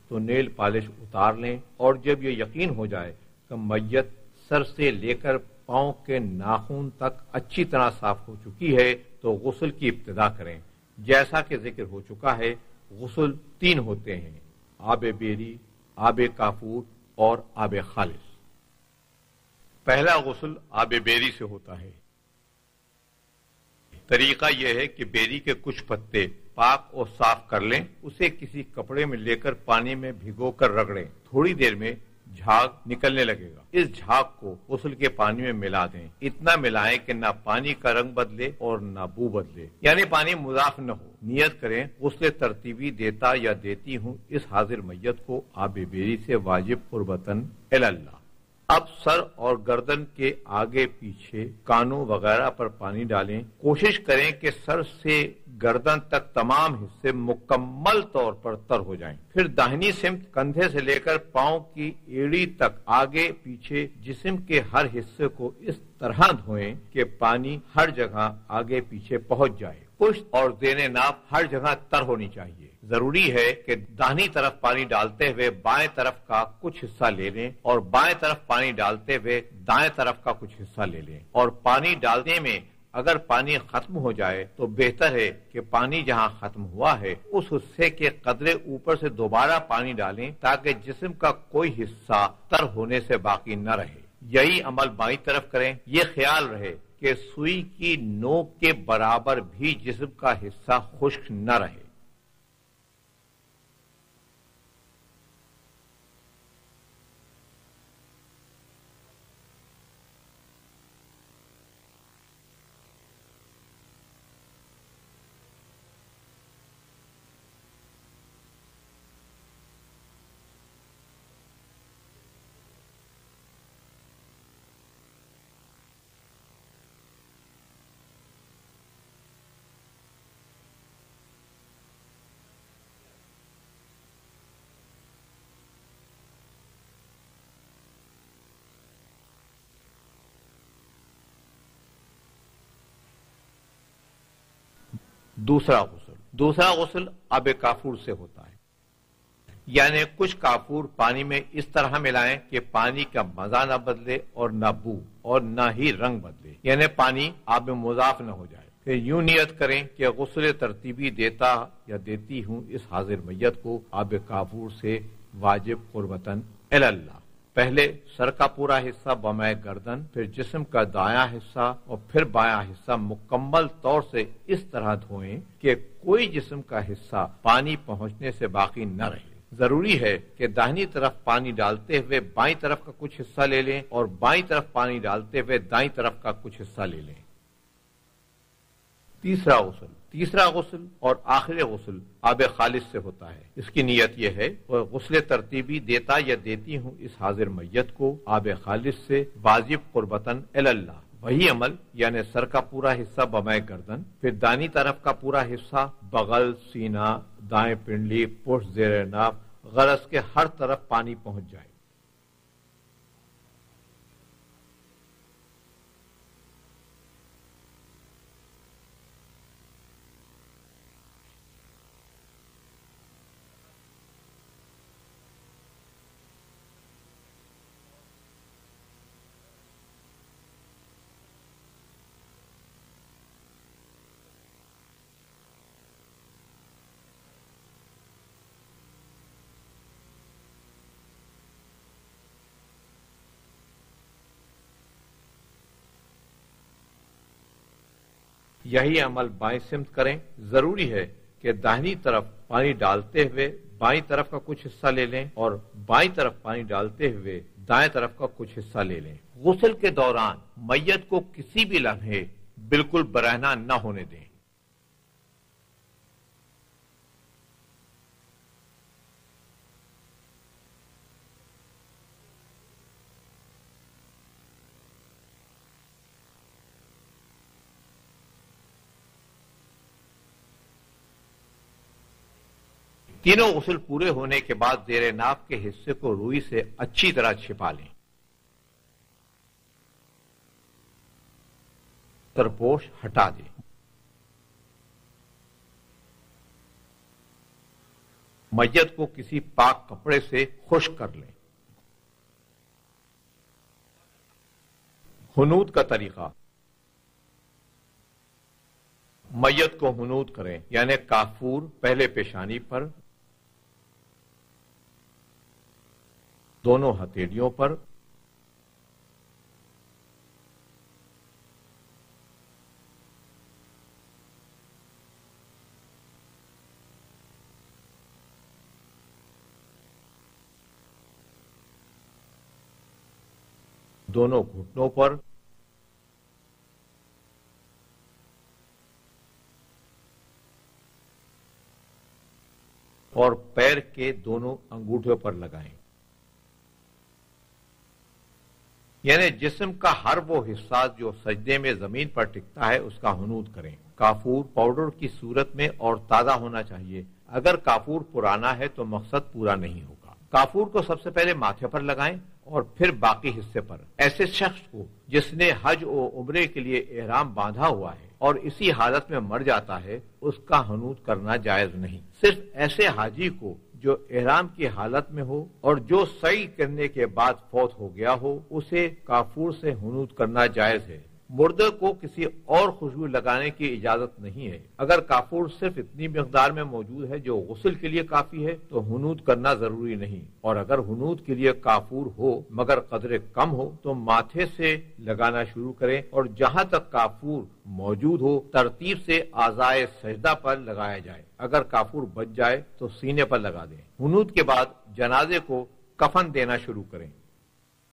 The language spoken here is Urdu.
تو نیل پالش اتار لیں، اور جب یہ یقین ہو جائے کہ میت سر سے لے کر پاؤں کے ناخن تک اچھی طرح صاف ہو چکی ہے تو غسل کی ابتدا کریں۔ جیسا کہ ذکر ہو چکا ہے، غسل 3 ہوتے ہیں: آب بیری، آب کافور اور آب خالص۔ پہلا غسل آب بیری سے ہوتا ہے۔ طریقہ یہ ہے کہ بیری کے کچھ پتے پاک اور صاف کر لیں، اسے کسی کپڑے میں لے کر پانی میں بھگو کر رگڑیں، تھوڑی دیر میں جھاگ نکلنے لگے گا۔ اس جھاگ کو غسل کے پانی میں ملا دیں، اتنا ملائیں کہ نہ پانی کا رنگ بدلے اور نہ بو بدلے، یعنی پانی مضاف نہ ہو۔ نیت کریں، غسل ترتیبی دیتا یا دیتی ہوں اس حاضر میت کو آب بیری سے واجب قربتاً اللہ۔ اب سر اور گردن کے آگے پیچھے، کانوں وغیرہ پر پانی ڈالیں۔ کوشش کریں کہ سر سے گردن تک تمام حصے مکمل طور پر تر ہو جائیں۔ پھر داہنی سمت کندھے سے لے کر پاؤں کی ایڑی تک آگے پیچھے جسم کے ہر حصے کو اس طرح دھوئیں کہ پانی ہر جگہ آگے پیچھے پہنچ جائے۔ پشت اور زیر ناف ہر جگہ تر ہونی چاہیے۔ ضروری ہے کہ داہنی طرف پانی ڈالتے ہوئے بائیں طرف کا کچھ حصہ لے لیں اور بائیں طرف پانی ڈالتے ہوئے دائیں طرف کا کچھ حصہ لے لیں، اور پانی ڈالنے میں اگر پانی ختم ہو جائے تو بہتر ہے کہ پانی جہاں ختم ہوا ہے اس حصے کے قدرے اوپر سے دوبارہ پانی ڈالیں تاکہ جسم کا کوئی حصہ تر ہونے سے باقی نہ رہے۔ یہی عمل بائیں طرف کریں۔ یہ خیال رہے کہ سوئی کی نوک کے برابر بھی جسم کا حصہ خشک نہ رہے۔ دوسرا غسل آب کافور سے ہوتا ہے، یعنی کچھ کافور پانی میں اس طرح ملائیں کہ پانی کا مزہ نہ بدلے اور نہ بو اور نہ ہی رنگ بدلے، یعنی پانی آب مضاف نہ ہو جائے۔ پھر یوں نیت کریں کہ غسل ترتیبی دیتا یا دیتی ہوں اس حاضر میت کو آب کافور سے واجب قربتاً اللہ۔ پہلے سر کا پورا حصہ بمائے گردن، پھر جسم کا دایاں حصہ اور پھر بایاں حصہ مکمل طور سے اس طرح دھوئیں کہ کوئی جسم کا حصہ پانی پہنچنے سے باقی نہ رہے۔ ضروری ہے کہ داہنی طرف پانی ڈالتے ہوئے بائیں طرف کا کچھ حصہ لے لیں اور بائیں طرف پانی ڈالتے ہوئے دائیں طرف کا کچھ حصہ لے لیں۔ تیسرا غسل اور آخری غسل آب خالص سے ہوتا ہے۔ اس کی نیت یہ ہے کہ غسل ترتیبی دیتا یا دیتی ہوں اس حاضر میت کو آب خالص سے واجب قربتاً اللہ۔ وہی عمل، یعنی سر کا پورا حصہ بمائے گردن، پھر دائیں طرف کا پورا حصہ، بغل، سینہ، دائیں پنڈلی، پشت، زیر ناف، غرض کے ہر طرف پانی پہنچ جائے۔ یہی عمل بائیں سمت کریں۔ ضروری ہے کہ داہنی طرف پانی ڈالتے ہوئے بائیں طرف کا کچھ حصہ لے لیں اور بائیں طرف پانی ڈالتے ہوئے دائیں طرف کا کچھ حصہ لے لیں۔ غسل کے دوران میت کو کسی بھی لمحے بالکل برہنہ نہ ہونے دیں۔ تینوں غسل پورے ہونے کے بعد زیر ناف کے حصے کو روئی سے اچھی طرح چھپا لیں۔ سرپوش ہٹا دیں۔ میت کو کسی پاک کپڑے سے خشک کر لیں۔ حنوط کا طریقہ، میت کو حنوط کریں، یعنی کافور پہلے پیشانی پر، دونوں ہتھیلیوں پر، دونوں گھٹنوں پر، اور پیر کے دونوں انگوٹھوں پر لگائیں، یعنی جسم کا ہر وہ حصہ جو سجدے میں زمین پر ٹکتا ہے اس کا حنوط کریں۔ کافور پاؤڈر کی صورت میں اور تازہ ہونا چاہیے، اگر کافور پرانا ہے تو مقصد پورا نہیں ہوگا۔ کافور کو سب سے پہلے ماتھے پر لگائیں اور پھر باقی حصے پر۔ ایسے شخص کو جس نے حج و عمرے کے لیے احرام باندھا ہوا ہے اور اسی حالت میں مر جاتا ہے، اس کا حنوط کرنا جائز نہیں۔ صرف ایسے حاجی کو جو احرام کی حالت میں ہو اور جو سعی کرنے کے بعد فوت ہو گیا ہو، اسے کافور سے حنوط کرنا جائز ہے۔ مردے کو کسی اور خوشبو لگانے کی اجازت نہیں ہے۔ اگر کافور صرف اتنی مقدار میں موجود ہے جو غسل کے لیے کافی ہے تو حنوط کرنا ضروری نہیں، اور اگر حنوط کے لیے کافور ہو مگر قدر کم ہو تو ماتھے سے لگانا شروع کریں اور جہاں تک کافور موجود ہو ترتیب سے اعضائے سجدہ پر لگایا جائے۔ اگر کافور بچ جائے تو سینے پر لگا دیں۔ حنوط کے بعد جنازے کو کفن دینا شروع کریں۔